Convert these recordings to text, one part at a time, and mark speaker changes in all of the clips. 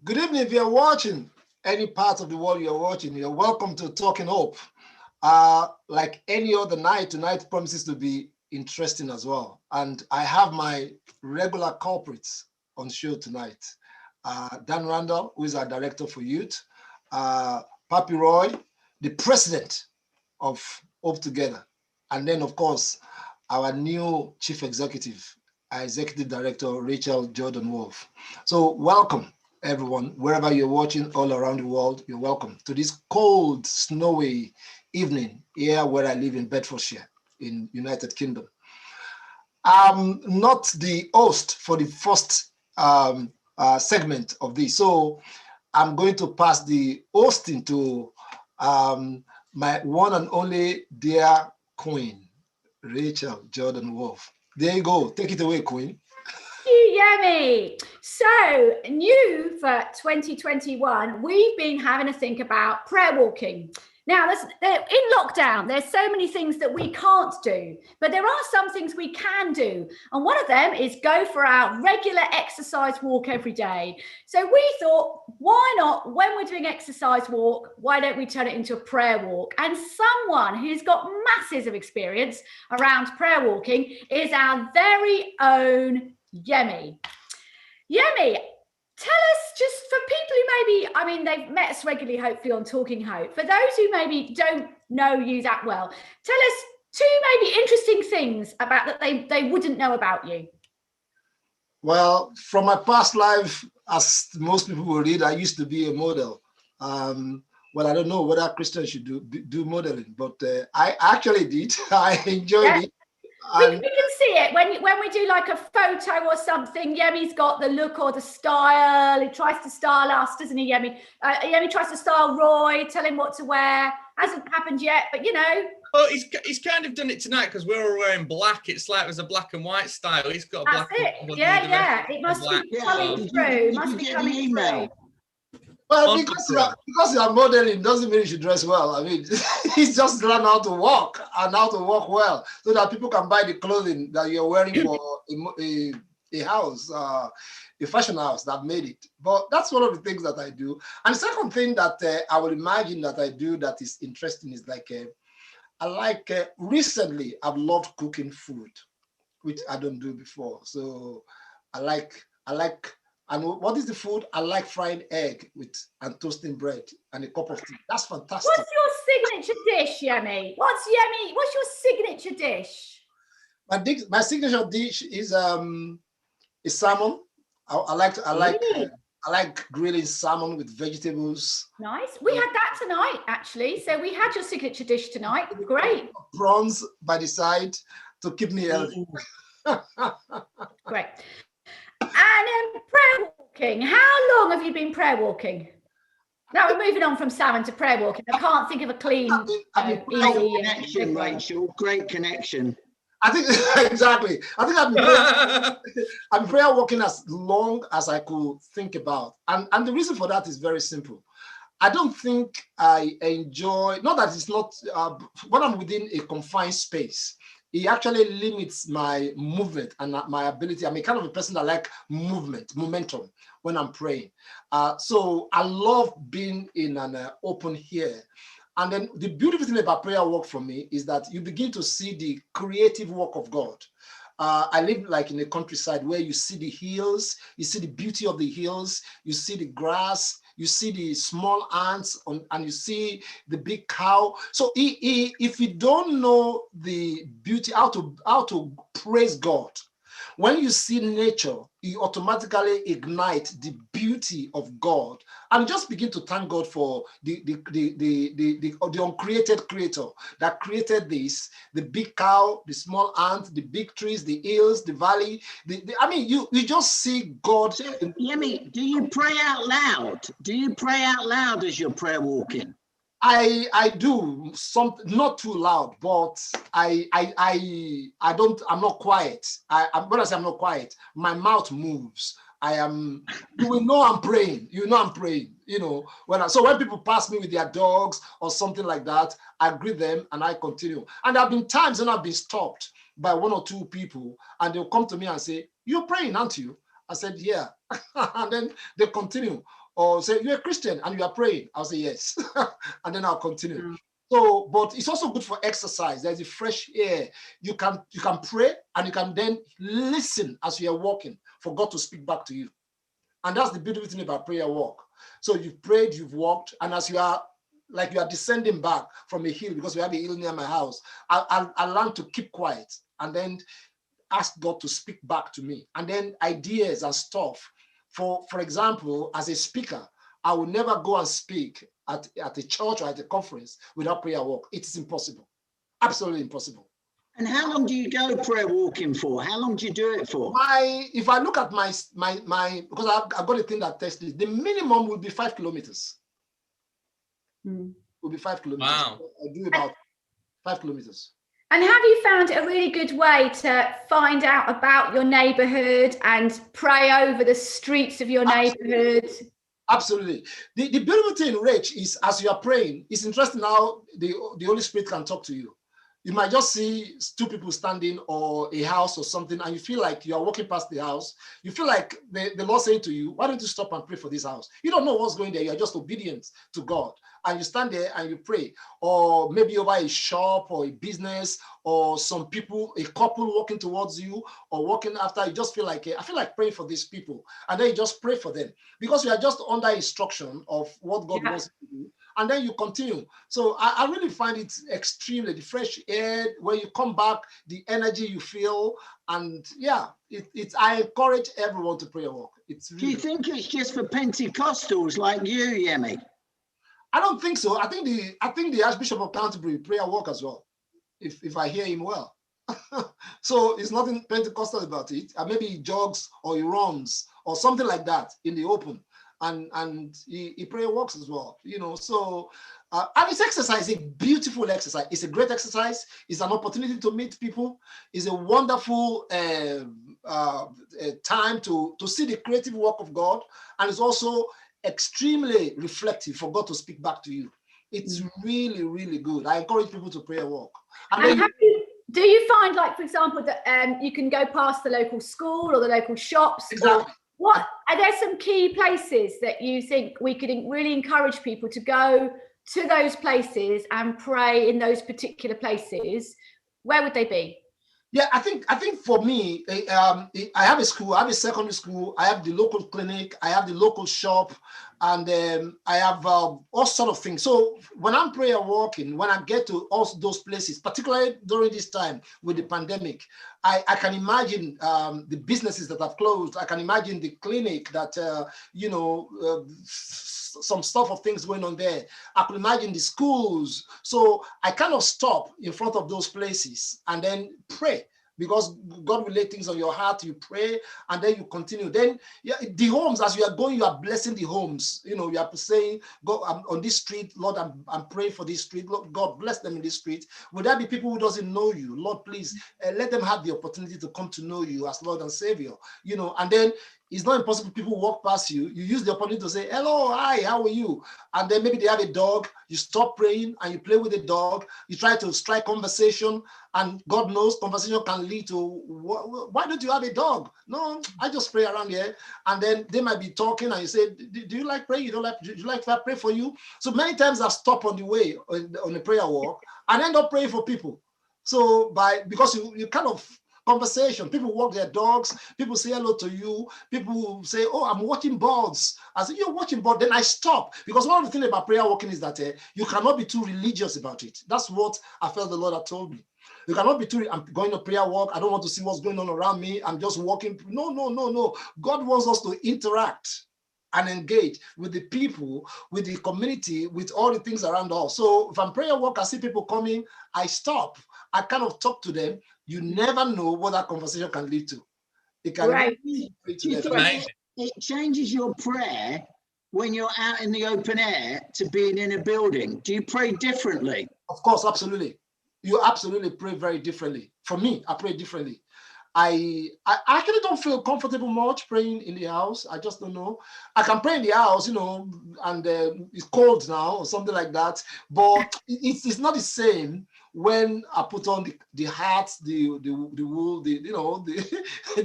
Speaker 1: Good evening. If you're watching any part of the world you're watching, you're welcome to Talking Hope. Like any other night, tonight promises to be interesting as well. And I have my regular culprits on show tonight. Dan Randall, who is our director for youth, Papi Roy, the president of Hope Together, and then of course our new chief executive, our executive director, Rachel Jordan Wolf. So welcome everyone, wherever you're watching all around the world, you're welcome to this cold, snowy evening here where I live in Bedfordshire in United Kingdom. I'm not the host for the first segment of this, so I'm going to pass the hosting to my one and only dear queen, Rachel Jordan Wolf. There you go. Take it away, queen.
Speaker 2: Thank you, Yemi. So, new for 2021, we've been having a think about prayer walking. Now, in lockdown, there's so many things that we can't do, but there are some things we can do. And one of them is go for our regular exercise walk every day. So we thought, why not, when we're doing exercise walk, why don't we turn it into a prayer walk? And someone who's got masses of experience around prayer walking is our very own Yemi. Yemi, tell us, just for people who maybe, they've met us regularly, hopefully, on Talking Hope. For those who maybe don't know you that well, tell us two maybe interesting things about that they wouldn't know about you.
Speaker 1: Well, from my past life, as most people will read, I used to be a model. Well, I don't know whether Christians should do modeling, but I actually did. I enjoyed it.
Speaker 2: We can see it when we do like a photo or something. Yemi's got the look or the style. He tries to style us, doesn't he, Yemi? Yemi tries to style Roy, tell him what to wear. Hasn't happened yet, but you know.
Speaker 3: Well, he's kind of done it tonight because we're all wearing black. It's like there's a black and white style. He's got a black.
Speaker 2: That's it. Yeah. It must be coming through. Must be coming through.
Speaker 1: Well, because you are modeling doesn't mean you should dress well. I mean, it's just learn how to walk and how to walk well so that people can buy the clothing that you're wearing for a house, a fashion house that made it. But that's one of the things that I do. And the second thing that I would imagine that I do that is interesting is recently I've loved cooking food, which I don't do before. So I like. And what is the food? I like fried egg and toasting bread and a cup of tea. That's fantastic.
Speaker 2: What's your signature dish, Yemi? What's your signature dish?
Speaker 1: My signature dish is salmon. I like grilling salmon with vegetables.
Speaker 2: Nice. We had that tonight, actually. So we had your signature dish tonight. Great.
Speaker 1: Prawns by the side to keep me healthy.
Speaker 2: Great. And prayer walking. How long have you been prayer walking? Now we're moving on from salmon to prayer walking. I can't think of a clean,
Speaker 4: easy connection, Rachel. Great connection.
Speaker 1: I think exactly. I think I've been prayer walking as long as I could think about, and the reason for that is very simple. I don't think I enjoy. Not that it's not when I'm within a confined space. It actually limits my movement and my ability. I'm a kind of a person that like momentum when I'm praying. So I love being in an open air. And then the beautiful thing about prayer work for me is that you begin to see the creative work of God. I live like in the countryside where you see the hills, you see the beauty of the hills, you see the grass, you see the small ants, and you see the big cow. So if you don't know the beauty, how to praise God, when you see nature, you automatically ignite the beauty of God and just begin to thank God for the uncreated creator that created this, the big cow, the small ant, the big trees, the hills, the valley. You just see God.
Speaker 4: So, Yemi, do you pray out loud? Do you pray out loud as you're prayer walking?
Speaker 1: I do something not too loud, but I'm not quiet. When I say I'm not quiet, my mouth moves. You will know I'm praying. You know I'm praying. You know, when people pass me with their dogs or something like that, I greet them and I continue. And there have been times when I've been stopped by one or two people and they'll come to me and say, "You're praying, aren't you?" I said, yeah. And then they continue. Or say, you're a Christian and you are praying. I'll say, yes. And then I'll continue.
Speaker 2: Mm.
Speaker 1: So, but it's also good for exercise. There's a fresh air. You can pray and you can then listen as you are walking for God to speak back to you. And that's the beautiful thing about prayer walk. So you've prayed, you've walked, and as you are descending back from a hill, because we have a hill near my house, I learned to keep quiet and then ask God to speak back to me. And then ideas and stuff. For example, as a speaker, I will never go and speak at a church or at a conference without prayer walk. It is impossible. Absolutely impossible.
Speaker 4: And how long do you go prayer walking for? How long do you do it for?
Speaker 1: If I look at my because I've got a thing that tests it, the minimum will be 5 kilometers. Will be 5 kilometers.
Speaker 3: Wow.
Speaker 1: I do about 5 kilometers.
Speaker 2: And have you found it a really good way to find out about your neighborhood and pray over the streets of your neighborhood?
Speaker 1: Absolutely. The beautiful thing, Rach, is as you are praying, it's interesting how the Holy Spirit can talk to you. You might just see 2 people standing or a house or something, and you feel like you are walking past the house. You feel like the Lord saying to you, why don't you stop and pray for this house? You don't know what's going there. You're just obedient to God. And you stand there and you pray. Or maybe over a shop or a business or some people, a couple walking towards you or walking after. You just feel like, I feel like praying for these people. And then you just pray for them because you are just under instruction of what God wants to do. And then you continue. So I really find it extremely, the fresh air, when you come back, the energy you feel. And yeah, I encourage everyone to pray a walk. It's really,
Speaker 4: do you think it's just for Pentecostals like you, Yemi?
Speaker 1: I don't think so. I think the Archbishop of Canterbury pray a walk as well, if I hear him well. So it's nothing Pentecostal about it. Maybe he jogs or he runs or something like that in the open. And he prayer walks as well, so and it's exercise, a beautiful exercise. It's a great exercise. It's an opportunity to meet people. It's a wonderful time to see the creative work of God, and it's also extremely reflective for God to speak back to you. It's really, really good. I encourage people to pray a walk.
Speaker 2: And do you find, like, for example, that you can go past the local school or the local shops?
Speaker 1: Exactly.
Speaker 2: What are there some key places that you think we could really encourage people to go to those places and pray in those particular places? Where would they be?
Speaker 1: Yeah, I think for me, I have a school, I have a secondary school, I have the local clinic, I have the local shop, and I have all sort of things. So when I'm prayer walking, when I get to all those places, particularly during this time with the pandemic, I can imagine the businesses that have closed. I can imagine the clinic that, some stuff of things going on there. I can imagine the schools. So I kind of stop in front of those places and then pray, because God will lay things on your heart. You pray and then you continue. Then the homes, as you are going, you are blessing the homes. You are saying, God, I'm on this street, Lord, I'm praying for this street. Lord, God, bless them in this street. Will there be people who doesn't know you? Lord, please let them have the opportunity to come to know you as Lord and Savior. And then it's not impossible. People walk past you. You use the opportunity to say, hello, hi, how are you? And then maybe they have a dog. You stop praying and you play with the dog. You try to strike conversation, and God knows conversation can lead to, why don't you have a dog? No, I just pray around here. And then they might be talking and you say, do you like praying? Do you like to pray for you? So many times I've stopped on the way on a prayer walk and end up praying for people. So because you kind of, conversation. People walk their dogs. People say hello to you. People say, oh, I'm watching birds. I say, you're watching birds. Then I stop. Because one of the things about prayer walking is that you cannot be too religious about it. That's what I felt the Lord had told me. You cannot be too, I'm going to prayer walk. I don't want to see what's going on around me. I'm just walking. No. God wants us to interact and engage with the people, with the community, with all the things around us. So if I'm prayer walk, I see people coming, I stop. I kind of talk to them. You never know what that conversation can lead to. It can
Speaker 2: Right.
Speaker 1: lead
Speaker 4: Do you
Speaker 1: to
Speaker 4: think it changes your prayer when you're out in the open air to being in a building? Do you pray differently?
Speaker 1: Of course, absolutely. You absolutely pray very differently. For me, I pray differently. I actually don't feel comfortable much praying in the house. I just don't know. I can pray in the house, and it's cold now or something like that. But it's not the same when I put on the hats, the wool, the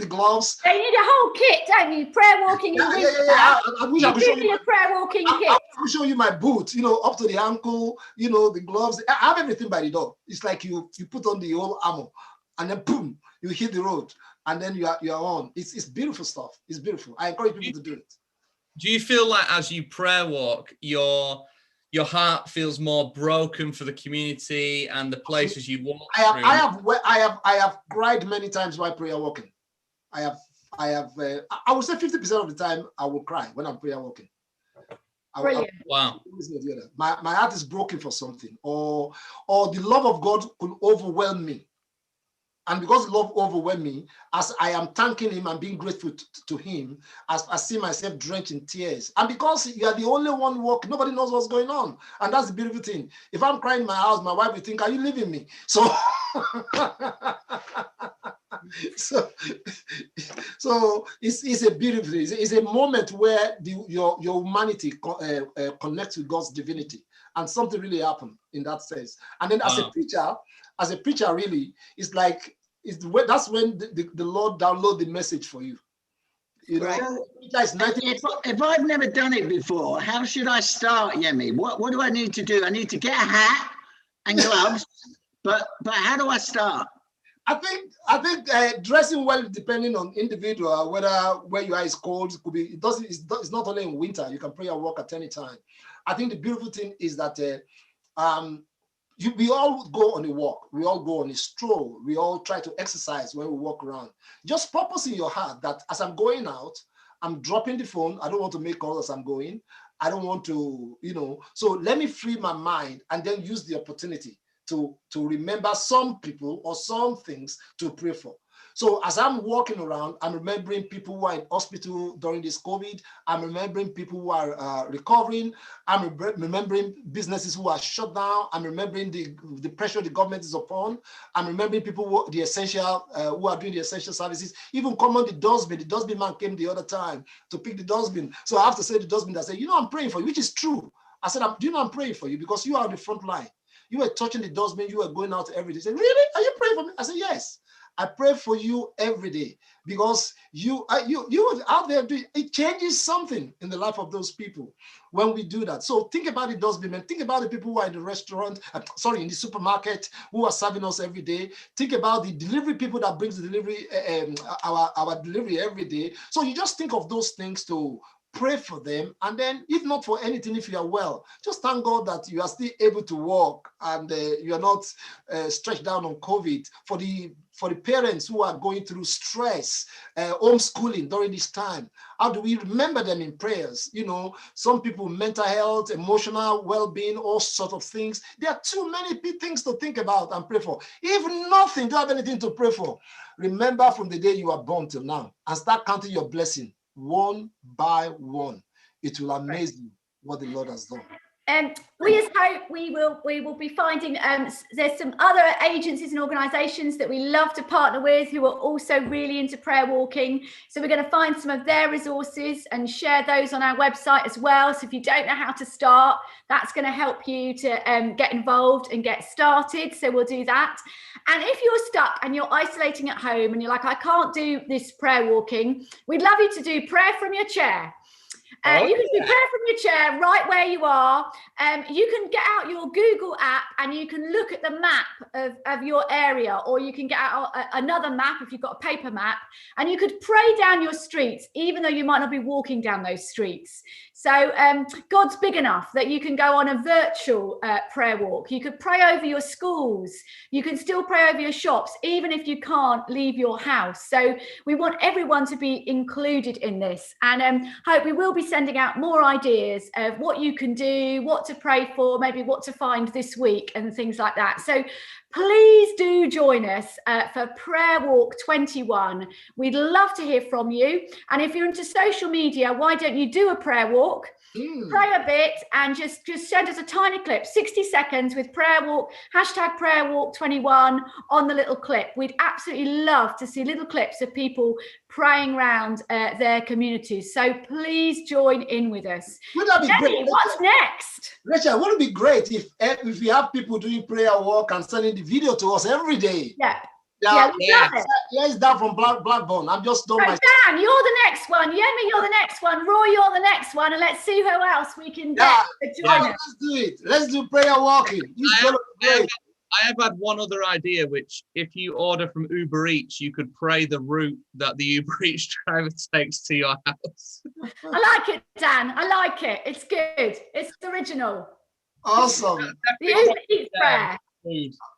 Speaker 1: gloves.
Speaker 2: You need a whole kit, don't you? Prayer walking in winter.
Speaker 1: I wish I could show you
Speaker 2: a prayer walking kit.
Speaker 1: I will show you my boots, up to the ankle, the gloves. I have everything by the door. It's like you put on the whole armor, and then boom, you hit the road, and then you are on. It's beautiful stuff. It's beautiful. I encourage people to do it.
Speaker 3: Do you feel like as you prayer walk, your heart feels more broken for the community and the places you walk through?
Speaker 1: I have cried many times while prayer walking. I would say 50% of the time I will cry when I'm prayer walking.
Speaker 2: Brilliant.
Speaker 3: Wow.
Speaker 1: My heart is broken for something, or the love of God could overwhelm me. And because love overwhelmed me, as I am thanking him and being grateful to him, as I see myself drenched in tears. And because you are the only one walking, nobody knows what's going on. And that's the beautiful thing. If I'm crying in my house, my wife will think, are you leaving me? So, so it's a beautiful thing. It's a moment where your humanity connects with God's divinity. And something really happened in that sense. And then as a preacher, really, it's like, that's when the Lord download the message for you.
Speaker 4: Right. If I've never done it before, how should I start, Yemi? What do I need to do? I need to get a hat and gloves, but how do I start?
Speaker 1: I think dressing well, depending on individual, whether where you are is cold, it could be. It's not only in winter. You can pray or walk at any time. I think the beautiful thing is that we all go on a walk. We all go on a stroll. We all try to exercise when we walk around. Just purpose in your heart that as I'm going out, I'm dropping the phone. I don't want to make calls as I'm going. I don't want to, so let me free my mind and then use the opportunity to remember some people or some things to pray for. So as I'm walking around, I'm remembering people who are in hospital during this COVID. I'm remembering people who are recovering. I'm remembering businesses who are shut down. I'm remembering the pressure the government is upon. I'm remembering people who are doing the essential services. Even come on the dustbin. The dustbin man came the other time to pick the dustbin. So I have to say to the dustbin, I said, I'm praying for you, which is true. I said, I'm praying for you because you are on the front line. You were touching the dustbin. You were going out every day. He said, really? Are you praying for me? I said, yes. I pray for you every day because you out there doing it changes something in the life of those people when we do that. So think about the dustbin and think about the people who are in the restaurant, in the supermarket who are serving us every day. Think about the delivery people that brings the delivery, our delivery every day. So you just think of those things to pray for them, and then if not for anything, if you are well, just thank God that you are still able to walk and you are not stretched down on COVID. For the parents who are going through stress, homeschooling during this time, how do we remember them in prayers? Some people, mental health, emotional well-being, all sorts of things. There are too many things to think about and pray for. If nothing, don't have anything to pray for. Remember from the day you are born till now and start counting your blessing one by one. It will amaze you what the Lord has done.
Speaker 2: We just hope we will be finding there's some other agencies and organisations that we love to partner with who are also really into prayer walking. So we're going to find some of their resources and share those on our website as well. So if you don't know how to start, that's going to help you to get involved and get started. So we'll do that. And if you're stuck and you're isolating at home and you're like, I can't do this prayer walking, we'd love you to do prayer from your chair. You can do prayer from your chair right where you are. You can get out your Google app and you can look at the map of your area, or you can get out another map if you've got a paper map, and you could pray down your streets, even though you might not be walking down those streets. So God's big enough that you can go on a virtual prayer walk. You could pray over your schools. You can still pray over your shops, even if you can't leave your house. So we want everyone to be included in this, and hope we will be sending out more ideas of what you can do, what to pray for, maybe what to find this week and things like that. So please do join us for Prayer Walk 21. We'd love to hear from you. And if you're into social media, why don't you do a prayer walk? Pray a bit and just send us a tiny clip, 60 seconds with prayer walk, hashtag prayer walk 21 on the little clip. We'd absolutely love to see little clips of people praying around their communities. So please join in with us.
Speaker 1: Wouldn't that be great?
Speaker 2: What's next?
Speaker 1: Rachel, wouldn't it be great if we have people doing prayer walk and sending the video to us every day.
Speaker 2: Yeah.
Speaker 1: Yeah,
Speaker 2: We love it.
Speaker 1: Yeah, it's down from Blackburn. I'm just done.
Speaker 2: So Dan, you're the next one. Yemi, you're the next one. Roy, you're the next one. And let's see who else we can get to join us.
Speaker 1: Let's do it. Let's do prayer walking.
Speaker 3: I have had one other idea, which if you order from Uber Eats, you could pray the route that the Uber Eats driver takes to your house.
Speaker 2: I like it, Dan. I like it. It's good. It's original.
Speaker 1: Awesome.
Speaker 2: The Uber Eats prayer.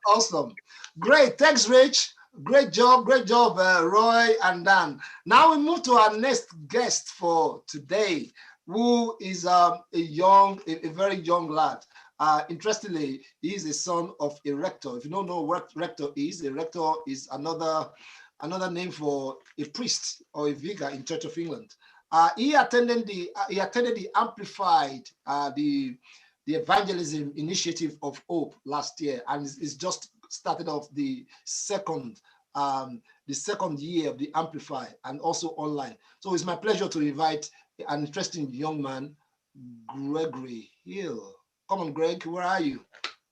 Speaker 1: Awesome. Great. Thanks, Rich. Great job, Roy and Dan. Now we move to our next guest for today, who is a very young lad. Interestingly, he is the son of a rector. If you don't know what rector is, a rector is another name for a priest or a vicar in Church of England. He attended the Amplified, the evangelism initiative of Hope last year, and it's just started off the second year of the Amplify, and also online. So it's my pleasure to invite an interesting young man, Gregory Hill. Come on, Greg, where are you?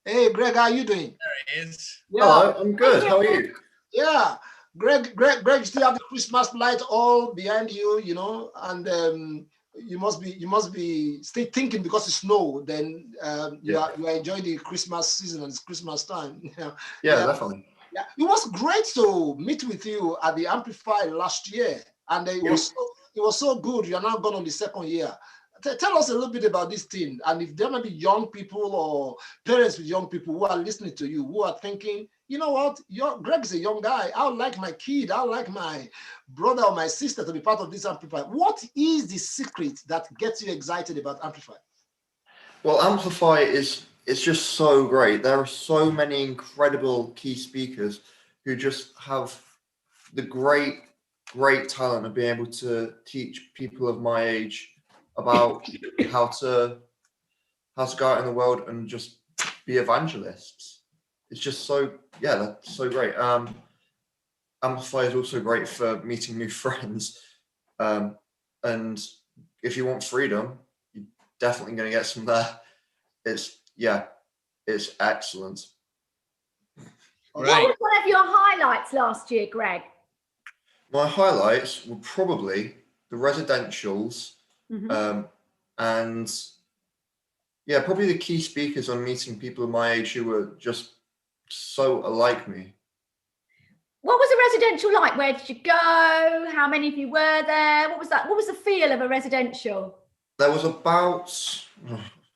Speaker 1: Hey, Greg, how are you doing?
Speaker 3: There he is.
Speaker 1: Yeah.
Speaker 5: Hello, I'm good. How are you?
Speaker 1: Yeah, Greg, still have the Christmas light all behind you, you know, and you must be still thinking because it's snow. Then you are enjoying the Christmas season and it's Christmas time.
Speaker 5: Yeah, definitely.
Speaker 1: Yeah, it was great to meet with you at the Amplify last year, and it was so good. You are now gone on the second year. Tell us a little bit about this thing, and if there may be young people or parents with young people who are listening to you, who are thinking, you know what, Greg is a young guy. I would like my kid, I would like my brother or my sister to be part of this Amplify. What is the secret that gets you excited about Amplify?
Speaker 5: Well, Amplify it's just so great. There are so many incredible key speakers who just have the great talent of being able to teach people of my age about how to go out in the world and just be evangelists. It's just that's so great. Amplify is also great for meeting new friends. And if you want freedom, you're definitely going to get some there. It's excellent.
Speaker 2: What was one of your highlights last year, Greg?
Speaker 5: My highlights were probably the residentials.
Speaker 2: Mm-hmm.
Speaker 5: And probably the key speakers on meeting people of my age who were just so alike me.
Speaker 2: What was a residential like? Where did you go? How many of you were there? What was that? What was the feel of a residential?
Speaker 5: There was about,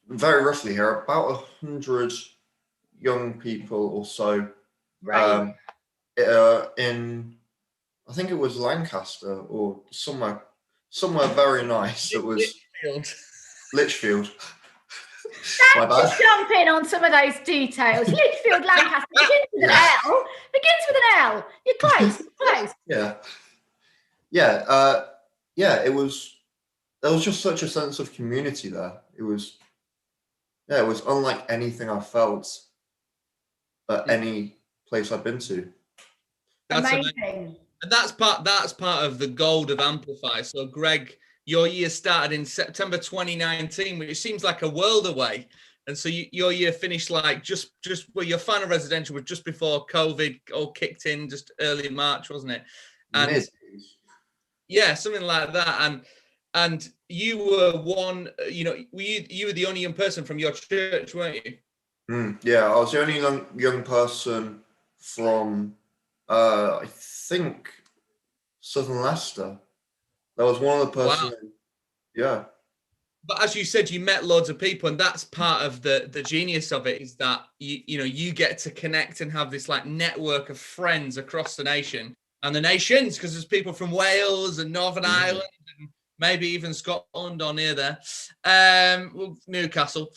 Speaker 5: very roughly here, about 100 young people or so.
Speaker 2: Right.
Speaker 5: In, I think it was Lancaster or somewhere very nice. It was Lichfield. My bad.
Speaker 2: Just jump in on some of those details. Lichfield, Lancaster begins with an L. Begins with an L. You're close. Close.
Speaker 5: It was. There was just such a sense of community there. It was unlike anything I felt at any place I've been to.
Speaker 3: That's
Speaker 2: amazing.
Speaker 3: And that's part of the gold of Amplify. So Greg, your year started in September 2019, which seems like a world away. And so your year finished like just well, your final residential was just before COVID all kicked in, just early March, wasn't it? And something like that. And you were one, you were the only young person from your church, weren't you?
Speaker 5: Yeah, I was the only young person from I think Southern Leicester. That was one of the person. Wow. Yeah.
Speaker 3: But as you said, you met loads of people, and that's part of the genius of it, is that you get to connect and have this like network of friends across the nation and the nations, because there's people from Wales and Northern Ireland and maybe even Scotland or near there, Newcastle,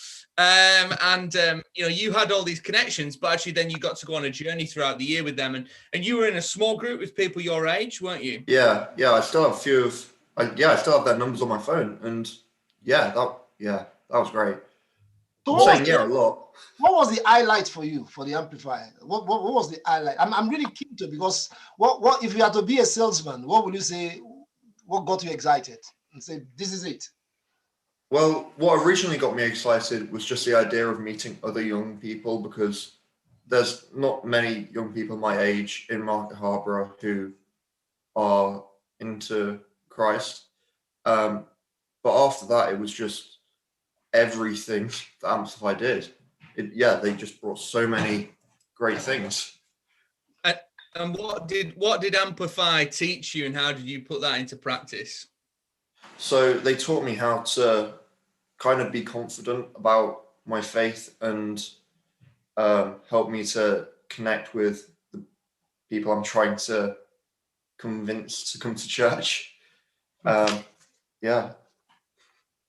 Speaker 3: you had all these connections, but actually then you got to go on a journey throughout the year with them, and you were in a small group with people your age, weren't you? Yeah,
Speaker 5: I still have a few of, I still have their numbers on my phone, and that was great.
Speaker 1: So
Speaker 5: a lot.
Speaker 1: What was the highlight for you for the Amplifier? What was the highlight? I'm really keen to, because what if you had to be a salesman, what would you say? What got you excited and say, this is it?
Speaker 5: Well, what originally got me excited was just the idea of meeting other young people, because there's not many young people my age in Market Harborough who are into Christ. But after that, it was just everything that Amplify did. They just brought so many great things.
Speaker 3: And what did Amplify teach you, and how did you put that into practice?
Speaker 5: So they taught me how to kind of be confident about my faith and help me to connect with the people I'm trying to convince to come to church.
Speaker 3: Great.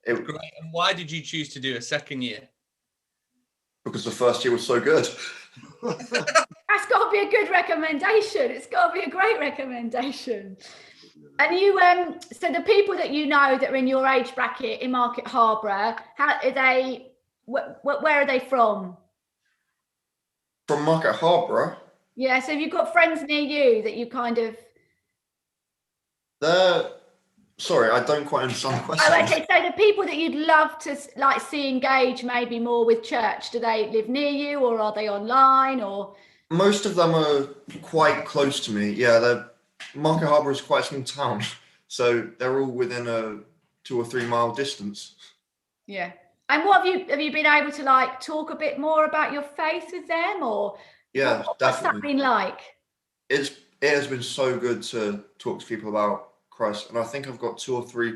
Speaker 3: And why did you choose to do a second year?
Speaker 5: Because the first year was so good.
Speaker 2: That's got to be a good recommendation. It's got to be a great recommendation. And you, so the people that you know that are in your age bracket in Market Harborough, how are they? Where are they from?
Speaker 5: From Market Harborough?
Speaker 2: Yeah. So have you got friends near you that you kind of?
Speaker 5: Sorry, I don't quite understand the question.
Speaker 2: Oh, okay. So the people that you'd love to like see engage maybe more with church, do they live near you, or are they online, or?
Speaker 5: Most of them are quite close to me. Yeah, Market Harborough is quite a small town, so they're all within a 2 or 3 mile distance.
Speaker 2: Yeah. And what have you been able to like talk a bit more about your faith with them, or?
Speaker 5: Yeah,
Speaker 2: what's
Speaker 5: definitely.
Speaker 2: that been like?
Speaker 5: It has been so good to talk to people about Christ, and I think I've got 2 or 3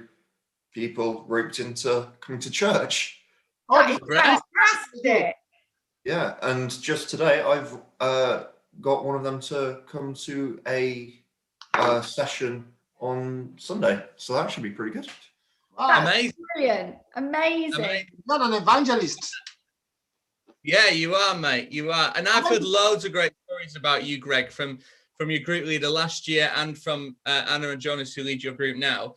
Speaker 5: people roped into coming to church.
Speaker 2: That is fantastic.
Speaker 5: Yeah, and just today I've got one of them to come to a session on Sunday, so that should be pretty good.
Speaker 2: That's
Speaker 3: Amazing.
Speaker 2: Brilliant. Amazing.
Speaker 1: You're not an evangelist.
Speaker 3: Yeah, you are, mate. You are. And I've heard loads of great stories about you, Greg, from your group leader last year and from Anna and Jonas, who lead your group now.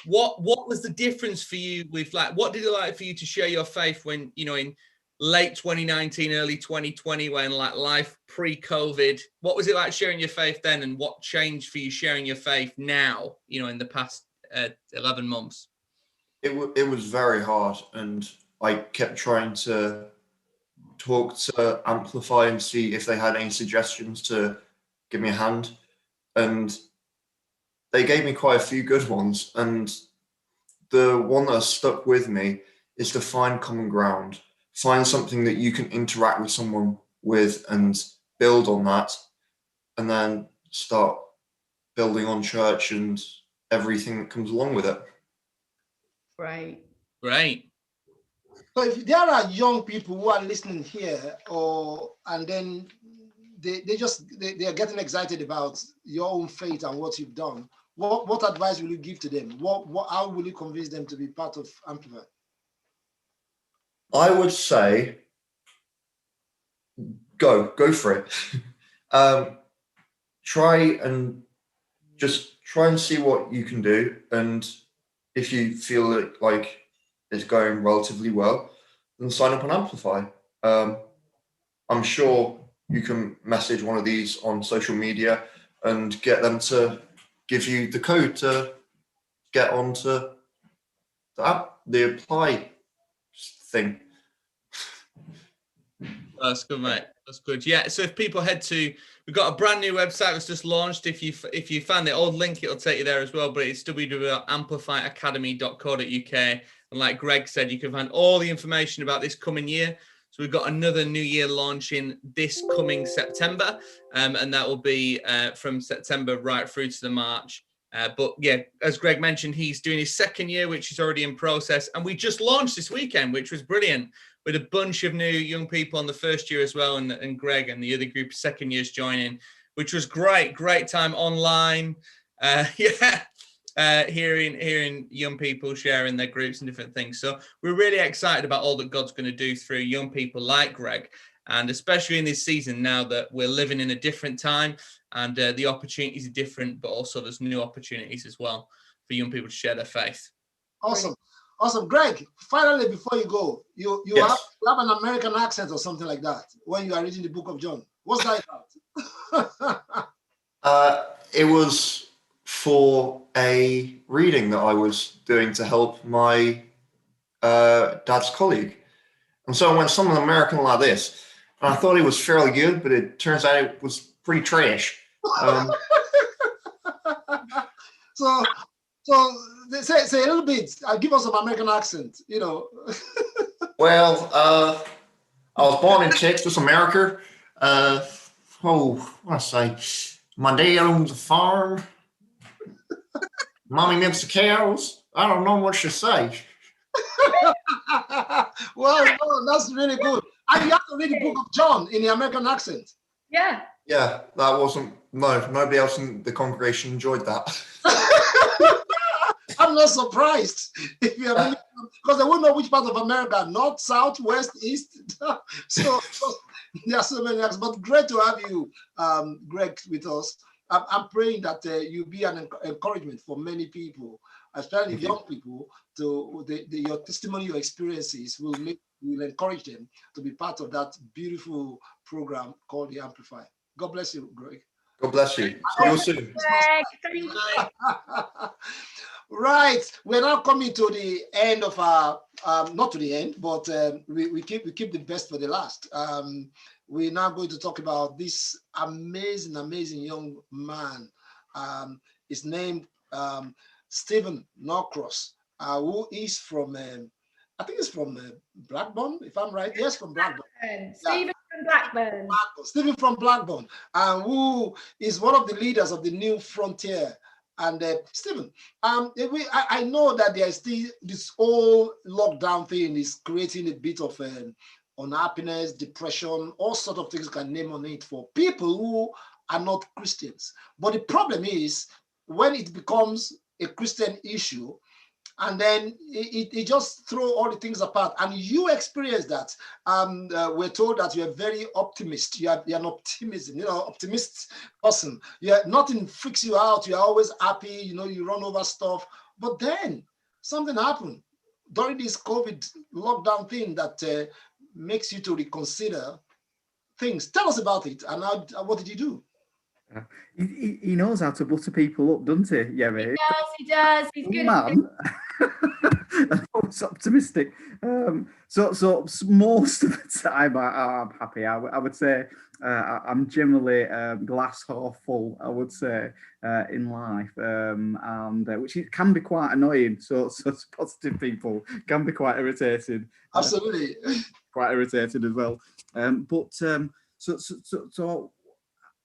Speaker 3: What was the difference for you with, like, what did it like for you to share your faith when, you know, in late 2019, early 2020, when like life pre-COVID, what was it like sharing your faith then, and what changed for you sharing your faith now, you know, in the past 11 months?
Speaker 5: It was very hard, and I kept trying to talk to Amplify and see if they had any suggestions to give me a hand, and they gave me quite a few good ones, and the one that stuck with me is to find common ground, find something that you can interact with someone with and build on that, and then start building on church and everything that comes along with it.
Speaker 2: Great.
Speaker 1: So if there are young people who are listening here, and then they are getting excited about your own faith and what you've done, what advice will you give to them? How will you convince them to be part of Amplify?
Speaker 5: I would say go for it. Try and see what you can do, and if you feel like it's going relatively well, then sign up on Amplify. I'm sure you can message one of these on social media and get them to give you the code to get onto the apply thing.
Speaker 3: That's good, mate. That's good. Yeah. So if people we've got a brand new website that's just launched. If you find the old link, it'll take you there as well. But it's www.amplifyacademy.co.uk. And like Greg said, you can find all the information about this coming year. So we've got another New Year launching this coming September, and that will be from September right through to the March. But yeah, as Greg mentioned, he's doing his second year, which is already in process. And we just launched this weekend, which was brilliant, with a bunch of new young people on the first year as well. And Greg and the other group, second years joining, which was great time online. Hearing young people sharing their groups and different things. So we're really excited about all that God's going to do through young people like Greg. And especially in this season now that we're living in a different time, and the opportunities are different, but also there's new opportunities as well for young people to share their faith.
Speaker 1: Awesome. Greg, finally, before you go, you
Speaker 5: Yes.
Speaker 1: have an American accent or something like that when you are reading the book of John. What's that about?
Speaker 5: It was for a reading that I was doing to help my dad's colleague. And so when someone American like this I thought it was fairly good, but it turns out it was pretty trash.
Speaker 1: So say a little bit. Give us some American accent. You know.
Speaker 5: Well, I was born in Texas, America. What I say? My dad owns a farm. Mommy milks the cows. I don't know what to say.
Speaker 1: Well, no, that's really good. And you have to read the book of John in the American accent.
Speaker 2: Yeah.
Speaker 5: Yeah, that wasn't, no, nobody else in the congregation enjoyed that.
Speaker 1: I'm not surprised if you have, because they won't know which part of America, north, south, west, east. so there are so many accents, but great to have you, Greg, with us. I'm praying that you be an encouragement for many people, especially young people, to your testimony, your experiences will encourage them to be part of that beautiful program called the Amplify. God bless you, Greg.
Speaker 5: God bless you. See you soon.
Speaker 2: Greg,
Speaker 1: right, we're now coming to the end of our, not to the end, but we keep the best for the last. We're now going to talk about this amazing young man. His name Stephen Norcross, who is from, I think it's from Blackburn, if I'm right. Yes, from Blackburn.
Speaker 2: Stephen from Blackburn.
Speaker 1: Stephen from Blackburn, who is one of the leaders of the New Frontier. And Stephen, I know that there is still this whole lockdown thing is creating a bit of unhappiness, depression, all sorts of things you can name on it for people who are not Christians. But the problem is when it becomes a Christian issue, and then it just throw all the things apart. And you experience that. We're told that you're very optimist. You're an optimism, optimist person. Nothing freaks you out. You're always happy. You run over stuff. But then something happened during this COVID lockdown thing that makes you to reconsider things. Tell us about it. And what did you do?
Speaker 6: He knows how to butter people up, doesn't he, Yemi?
Speaker 2: He does. He's good.
Speaker 6: Man. It's optimistic. So most of the time I'm happy. I would say I'm generally glass half full, I would say, in life, and which can be quite annoying. So positive people can be quite irritating.
Speaker 1: Absolutely.
Speaker 6: Quite irritated as well. So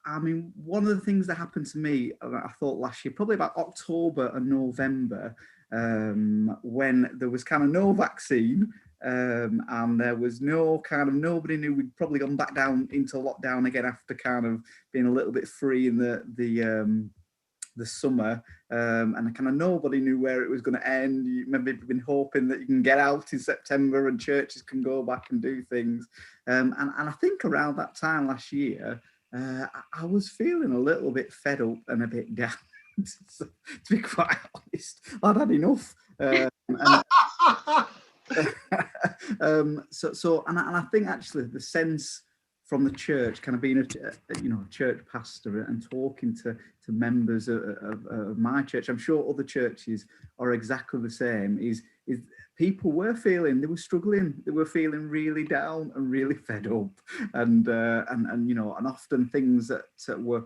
Speaker 6: I mean, one of the things that happened to me, I thought last year, probably about October and November, when there was kind of no vaccine, and there was nobody knew we'd probably gone back down into lockdown again after kind of being a little bit free in the summer, and kind of nobody knew where it was going to end. You maybe been hoping that you can get out in September and churches can go back and do things, and I think around that time last year, I was feeling a little bit fed up and a bit down, to be quite honest. I'd had enough. And I think actually the sense from the church, kind of being a church pastor and talking to members of my church, I'm sure other churches are exactly the same, is people were struggling, they were feeling really down and really fed up, and often things that were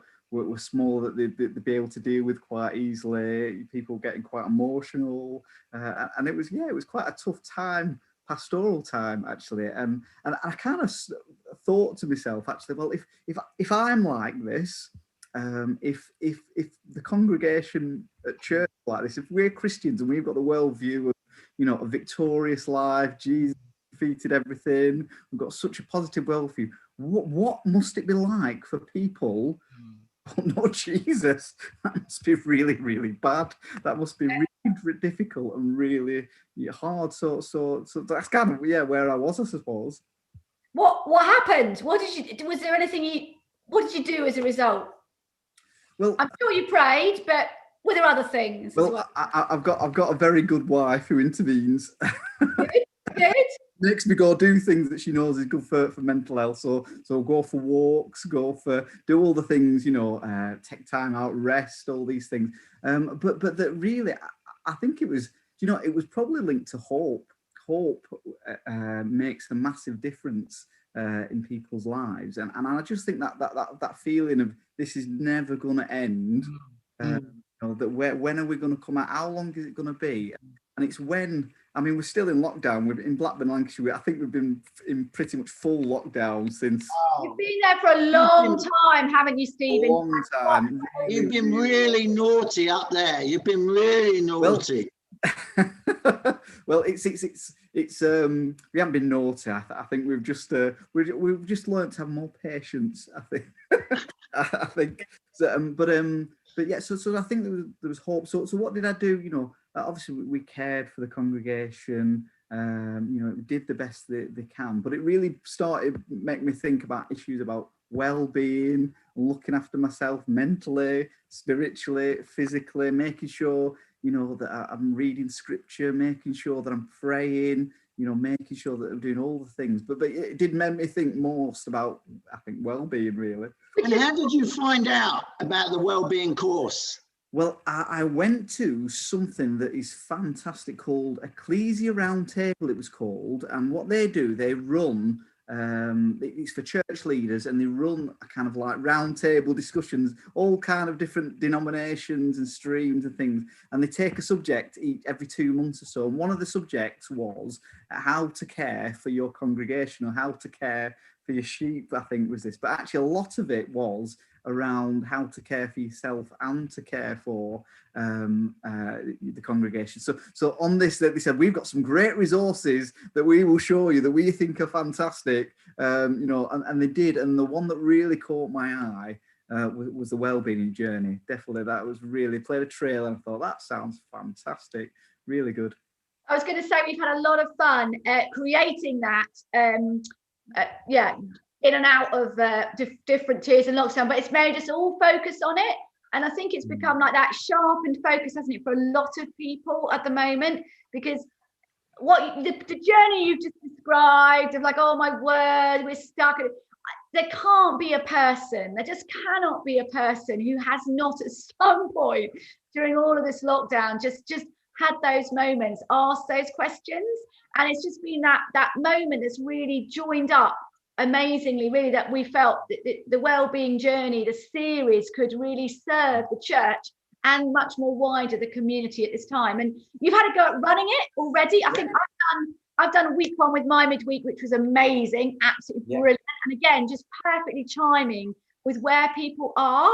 Speaker 6: small that they'd be able to deal with quite easily, people getting quite emotional, and it was quite a tough time, pastoral time actually, and I kind of thought to myself actually, well, if I'm like this, if the congregation at church like this, if we're Christians and we've got the worldview of a victorious life, Jesus defeated everything, we've got such a positive worldview, what must it be like for people who don't know Jesus? That must be really, really bad. That must be really difficult and really hard. So that's kind of where I was, I suppose.
Speaker 2: What happened? What did you? Was there anything what did you do as a result?
Speaker 6: Well,
Speaker 2: I'm sure you prayed, but were there other things?
Speaker 6: Well, I've got a very good wife who intervenes.
Speaker 2: Good.
Speaker 6: Makes me go do things that she knows is good for mental health. So go for walks, do all the things, take time out, rest, all these things. But that really, I think it was, it was probably linked to hope. Hope makes a massive difference in people's lives, and I just think that feeling of this is never going to end. You know, that when are we going to come out? How long is it going to be? And it's when, I mean, we're still in lockdown. We're in Blackburn, Lancashire. I think we've been in pretty much full lockdown since.
Speaker 2: You've been there for a long time, haven't you, Stephen?
Speaker 6: A long time.
Speaker 4: You've been really naughty up there. You've been really naughty.
Speaker 6: Well, it's we haven't been naughty. I think we've just learned to have more patience. I think. I think. So, but yeah. So I think there was hope. So what did I do? You know, obviously we cared for the congregation. You know, did the best they can. But it really started make me think about issues about well-being, looking after myself mentally, spiritually, physically, making sure, you know, that I'm reading scripture, making sure that I'm praying, you know, making sure that I'm doing all the things. But it did make me think most about, I think, well-being, really.
Speaker 4: And how did you find out about the well-being course?
Speaker 6: Well, I went to something that is fantastic called Ecclesia Roundtable, it was called. And what they do, they run, it's for church leaders, and they run a kind of like roundtable discussions, all kind of different denominations and streams and things. And they take a subject every 2 months or so. And one of the subjects was how to care for your congregation, or how to care for your sheep, I think was this. But actually a lot of it was around how to care for yourself and to care for the congregation. So on this, they said, we've got some great resources that we will show you that we think are fantastic, you know, and they did. And the one that really caught my eye was the wellbeing journey. Definitely, that was really, played a trailer and I thought, that sounds fantastic, really good.
Speaker 2: I was going to say, we've had a lot of fun creating that. Yeah, in and out of different tiers and lockdown, but it's made us all focus on it. And I think it's become like that sharpened focus, hasn't it, for a lot of people at the moment, because what the journey you've just described of like, oh my word, we're stuck. There can't be a person, there just cannot be a person who has not at some point during all of this lockdown just had those moments, asked those questions. And it's just been that moment that's really joined up amazingly, really, that we felt that the wellbeing journey, the series, could really serve the church and much more wider the community at this time. And you've had a go at running it already. I think I've done week one with my midweek, which was amazing, absolutely brilliant. And again, just perfectly chiming with where people are.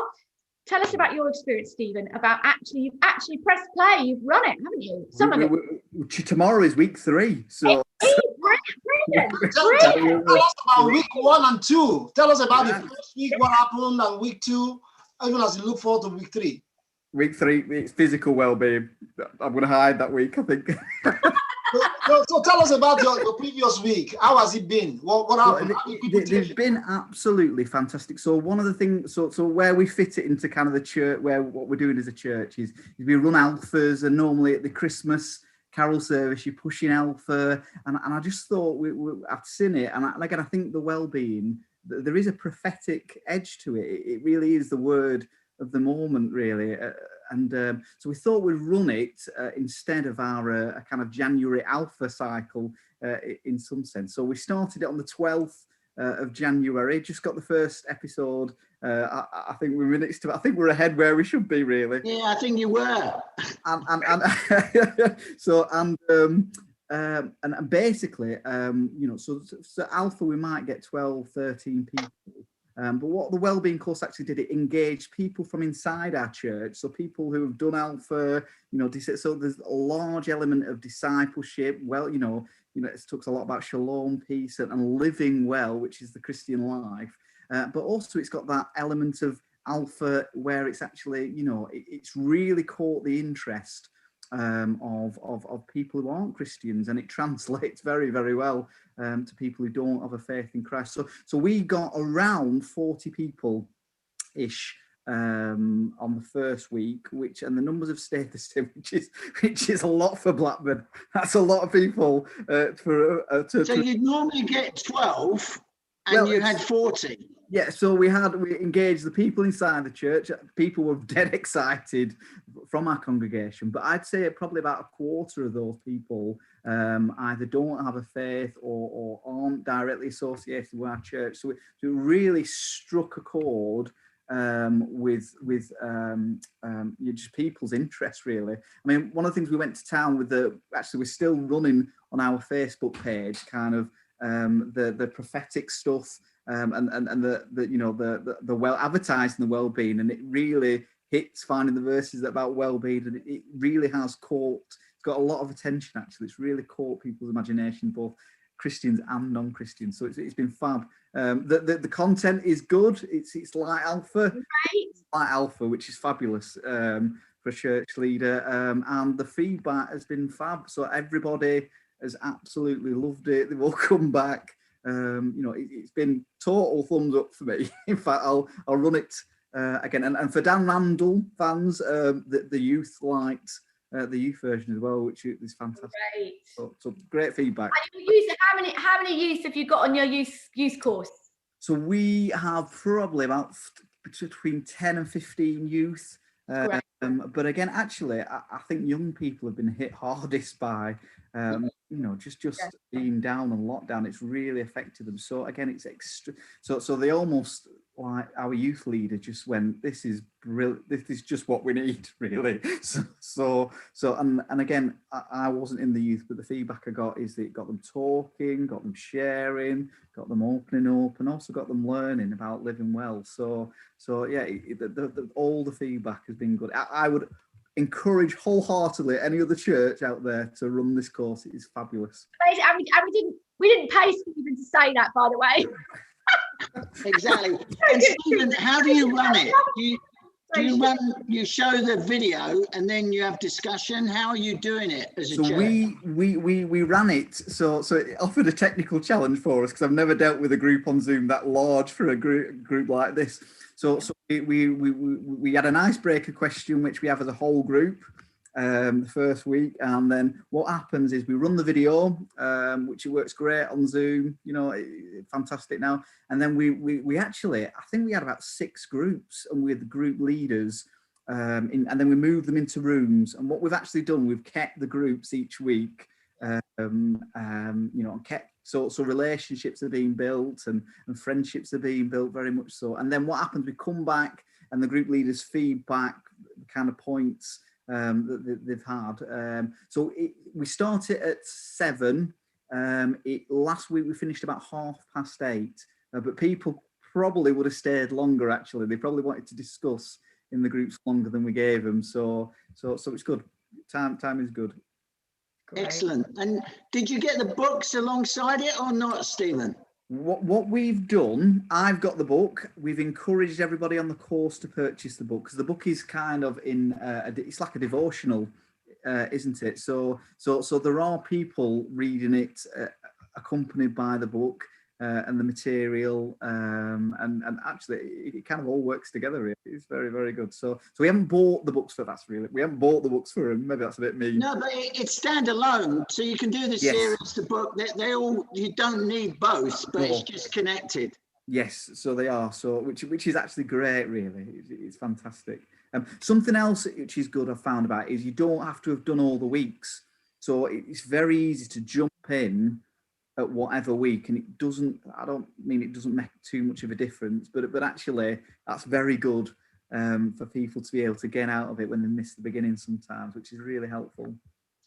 Speaker 2: Tell us about your experience, Stephen, about you've actually pressed play, you've run it, haven't you? Some of it.
Speaker 6: Tomorrow is week 3. So
Speaker 2: brilliant.
Speaker 1: Tell us about week 1 and 2. Tell us about the first week, what happened, and week 2, even as you look forward to week 3.
Speaker 6: Week 3, it's physical well-being. I'm going to hide that week, I think.
Speaker 1: So tell us about your previous week. How has it been? What happened?
Speaker 6: They've been absolutely fantastic. So one of the things, so where we fit it into kind of the church, what we're doing as a church is we run alphas, and normally at the Christmas carol service you're pushing alpha, and I just thought I've seen it, and again I think the well-being, there is a prophetic edge to it. It really is the word of the moment, really. So we thought we'd run it instead of our kind of January alpha cycle in some sense. So we started it on the 12th of January, just got the first episode. I think we're minutes to, I think we're ahead where we should be, really.
Speaker 4: Yeah, I think you were.
Speaker 6: And basically, you know, so alpha, we might get 12, 13 people. But what the wellbeing course actually did, it engaged people from inside our church. So people who have done alpha, you know, so there's a large element of discipleship. Well, you know, it talks a lot about shalom, peace, and living well, which is the Christian life. But also it's got that element of alpha where it's actually, you know, it's really caught the interest of people who aren't Christians, and it translates very, very well to people who don't have a faith in Christ. So we got around 40 people ish on the first week, and the numbers have stayed the same, which is a lot for Blackburn. That's a lot of people
Speaker 4: So you'd normally get 12. And you had 40.
Speaker 6: Yeah, so we engaged the people inside the church. People were dead excited from our congregation, but I'd say probably about a quarter of those people either don't have a faith or aren't directly associated with our church. So it really struck a chord with just people's interest, really. I mean, one of the things we went to town with actually we're still running on our Facebook page, kind of the prophetic stuff. And the well advertising the well-being, and it really hits finding the verses about well-being, and it really has it's got a lot of attention. Actually, it's really caught people's imagination, both Christians and non-Christians. So it's been fab. The content is good. It's light alpha, which is fabulous for a church leader, and the feedback has been fab. So everybody has absolutely loved it. They've all come back. It's been total thumbs up for me. In fact, I'll run it again. And for Dan Randall fans, the youth liked the youth version as well, which is fantastic.
Speaker 2: Great.
Speaker 6: So great feedback.
Speaker 2: How many youth have you got on your youth course?
Speaker 6: So we have probably about between 10 and 15 youth. But again, actually, I think young people have been hit hardest by just being down and lockdown. It's really affected them. So again, it's extra. So they almost, like, our youth leader just went, "This is brilliant. This is just what we need, really." So and again, I wasn't in the youth, but the feedback I got is that it got them talking, got them sharing, got them opening up, and also got them learning about living well. So yeah, all the feedback has been good. I would encourage wholeheartedly any other church out there to run this course. It is fabulous.
Speaker 2: We didn't pay Stephen to say that, by the way.
Speaker 4: Exactly. And Stephen, how do you run it? You show the video and then you have discussion? How are you doing it as a church?
Speaker 6: we ran it, so it offered a technical challenge for us, because I've never dealt with a group on Zoom that large for a group like this. So we had an icebreaker question, which we have as a whole group the first week, and then what happens is we run the video, which works great on Zoom, fantastic now. And then we actually, I think we had about 6 groups, and with the group leaders, and then we moved them into rooms. And what we've actually done, we've kept the groups each week, kept so relationships are being built and friendships are being built, very much so. And then what happens, we come back and the group leaders feedback the kind of points that they've had. We started at 7. Last week we finished about 8:30, but people probably would have stayed longer. Actually, they probably wanted to discuss in the groups longer than we gave them. So it's good. Time is good.
Speaker 2: Great.
Speaker 4: Excellent. And did you get the books alongside it or not, Stephen?
Speaker 6: What we've done, I've got the book. We've encouraged everybody on the course to purchase the book, because the book is kind of it's like a devotional, isn't it? So there are people reading it accompanied by the book and the material, and actually it kind of all works together. Really. It's very, very good. So we haven't bought the books for that. We haven't bought the books for them. Maybe that's a bit mean.
Speaker 4: No, but it's standalone, so you can do the series, the book. They all, you don't need both, but it's just connected.
Speaker 6: Yes, so they are. So which is actually great. Really, it's fantastic. Something else which is good I've found about it is you don't have to have done all the weeks. So it's very easy to jump in at whatever week, and it doesn't make too much of a difference, but actually that's very good for people to be able to get out of it when they miss the beginning sometimes, which is really helpful.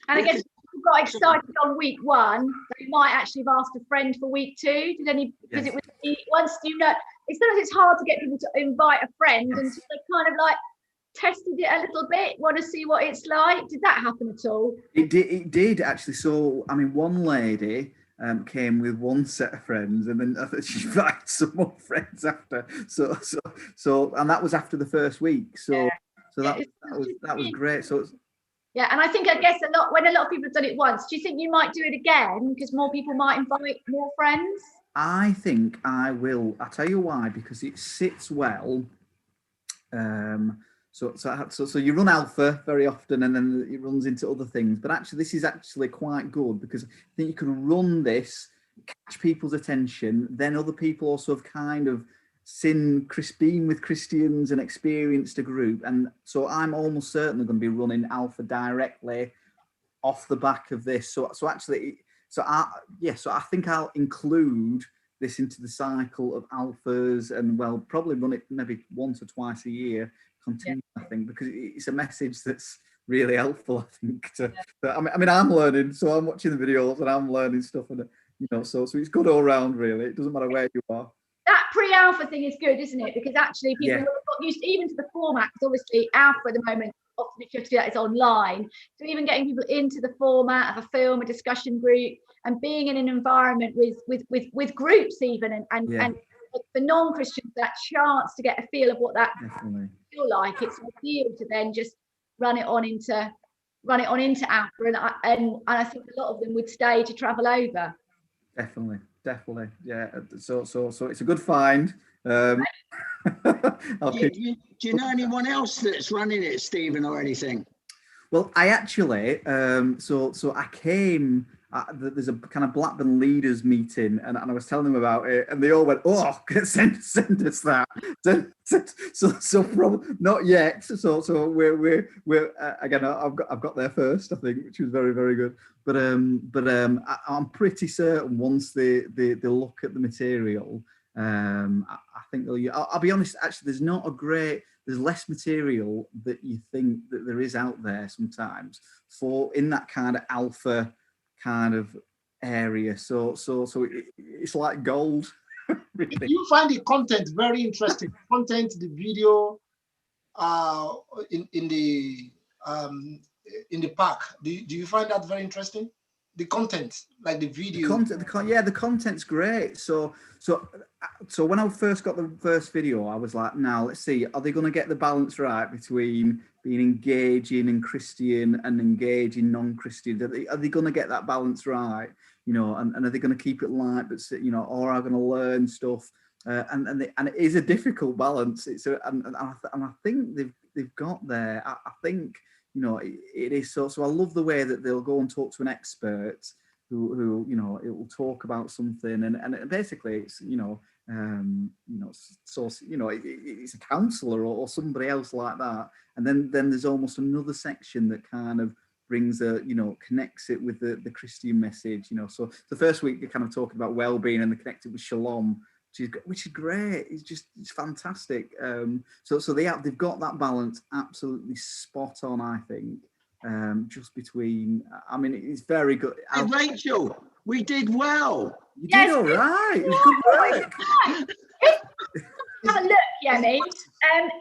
Speaker 2: And I guess if you got excited on week 1, they might actually have asked a friend for week 2. Because it was once it's hard to get people to invite a friend until they kind of like tested it a little bit, want to see what it's like. Did that happen at all?
Speaker 6: It did actually. So I mean, one lady came with one set of friends, and then I think she invited some more friends after. So and that was after the first week. So that was great. So
Speaker 2: yeah, and I guess when a lot of people have done it once, do you think you might do it again because more people might invite more friends?
Speaker 6: I think I will. I'll tell you why, because it sits well. So you run alpha very often, and then it runs into other things. But actually, this is actually quite good, because I think you can run this catch people's attention. Then other people also have kind of been with Christians and experienced a group. And so I'm almost certainly going to be running Alpha directly off the back of this. So I think I'll include this into the cycle of Alphas, and well, probably run it maybe once or twice a year, continue, I think, because it's a message that's really helpful, I think. I mean, I'm learning, so I'm watching the videos and I'm learning stuff, and so it's good all round, really. It doesn't matter where you are.
Speaker 2: That pre-alpha thing is good, isn't it? Because actually people have got used even to the format, because obviously alpha at the moment, often if you have to do that, it's online. So even getting people into the format of a film, a discussion group, and being in an environment with groups even, and for non-Christians, that chance to get a feel of what that feel like. It's ideal to then just run it on into alpha, and I think a lot of them would stay to travel over.
Speaker 6: Definitely, yeah. So it's a good find.
Speaker 4: Do you know anyone else that's running it, Stephen, or anything?
Speaker 6: Well, I actually, so I came. There's a kind of Blackburn leaders meeting, and I was telling them about it, and they all went, "Oh, send us that." So probably not yet. So we're again. I've got there first, I think, which was very, very good. But I'm pretty certain once they look at the material, I think they'll. I'll be honest. Actually, there's less material that you think that there is out there sometimes for in that kind of alpha kind of area. So it's like gold. Really.
Speaker 1: You find the content very interesting. The video, in the park. Do you find that very interesting? The content, like the video.
Speaker 6: The content's great. So when I first got the first video, I was like, now let's see, are they going to get the balance right between being engaging and Christian and engaging non-Christian? Are they going to get that balance right? And are they going to keep it light, but or are going to learn stuff? And it is a difficult balance. And I think they've got there. I think. It is so I love the way that they'll go and talk to an expert who it will talk about something, and basically it's it's a counsellor or somebody else like that, and then there's almost another section that kind of brings connects it with the Christian message. So the first week they're kind of talking about well-being and they connect it with shalom, which is great. It's fantastic. So they've got that balance absolutely spot on, I think. Just between, I mean, it's very good.
Speaker 4: Hey, Rachel, we did well.
Speaker 6: You did all right. It was good work.
Speaker 2: Have a look, Yemi.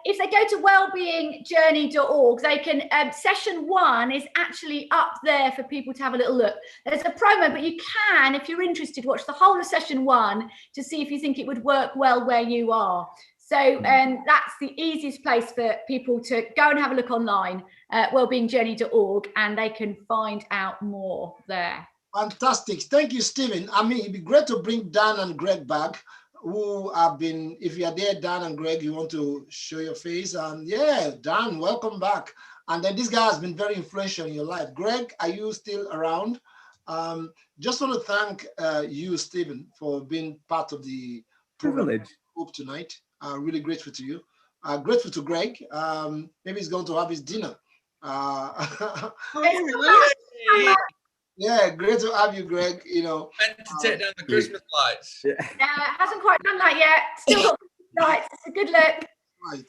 Speaker 2: If they go to wellbeingjourney.org, they can. Session 1 is actually up there for people to have a little look. There's a promo, but you can, if you're interested, watch the whole of session 1 to see if you think it would work well where you are. So that's the easiest place for people to go and have a look online, wellbeingjourney.org, and they can find out more there.
Speaker 1: Fantastic. Thank you, Stephen. I mean, it'd be great to bring Dan and Greg back, who have been, if you are there, Dan and Greg, you want to show your face. And yeah, Dan, welcome back. And then this guy has been very influential in your life. Greg, are you still around? Just want to thank you, Stephen, for being part of the
Speaker 6: privilege
Speaker 1: group tonight. Really grateful to you. Grateful to Greg. Maybe he's going to have his dinner. Yeah, great to have you, Greg.
Speaker 3: Meant to take down the Christmas lights.
Speaker 2: Yeah, hasn't quite done that yet. Still got Christmas lights. It's a good look.
Speaker 1: Right.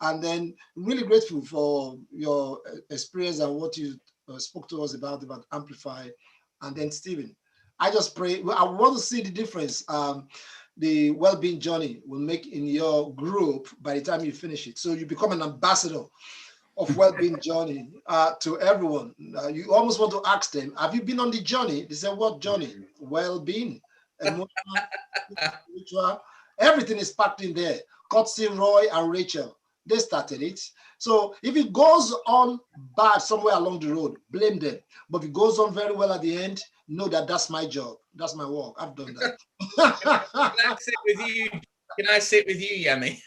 Speaker 1: And then really grateful for your experience and what you spoke to us about Amplify. And then Stephen, I just pray, I want to see the difference the well-being journey will make in your group by the time you finish it. So you become an ambassador of well-being journey to everyone. You almost want to ask them, have you been on the journey? They say, what journey? Well-being, emotional, spiritual, everything is packed in there. Courtesy, Roy and Rachel, they started it. So if it goes on bad somewhere along the road, blame them. But if it goes on very well at the end, know that that's my job. That's my work. I've done that.
Speaker 3: Can I sit with you, Yemi?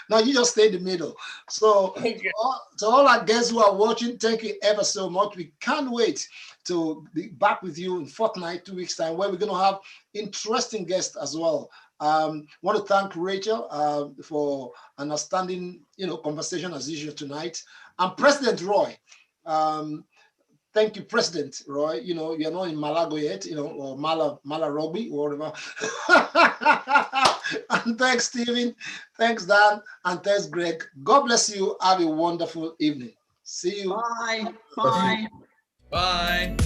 Speaker 1: No, you just stay in the middle. So
Speaker 3: Okay.
Speaker 1: to all our guests who are watching, thank you ever so much. We can't wait to be back with you in fortnight, 2 weeks time, where we're going to have interesting guests as well. Want to thank Rachel for an outstanding, conversation as usual tonight, and President Roy. Thank you, President Roy. You're not in Malago yet, or Mala Rugby, or whatever. And thanks, Stephen. Thanks, Dan. And thanks, Greg. God bless you. Have a wonderful evening. See you.
Speaker 4: Bye. Bye.
Speaker 3: Bye.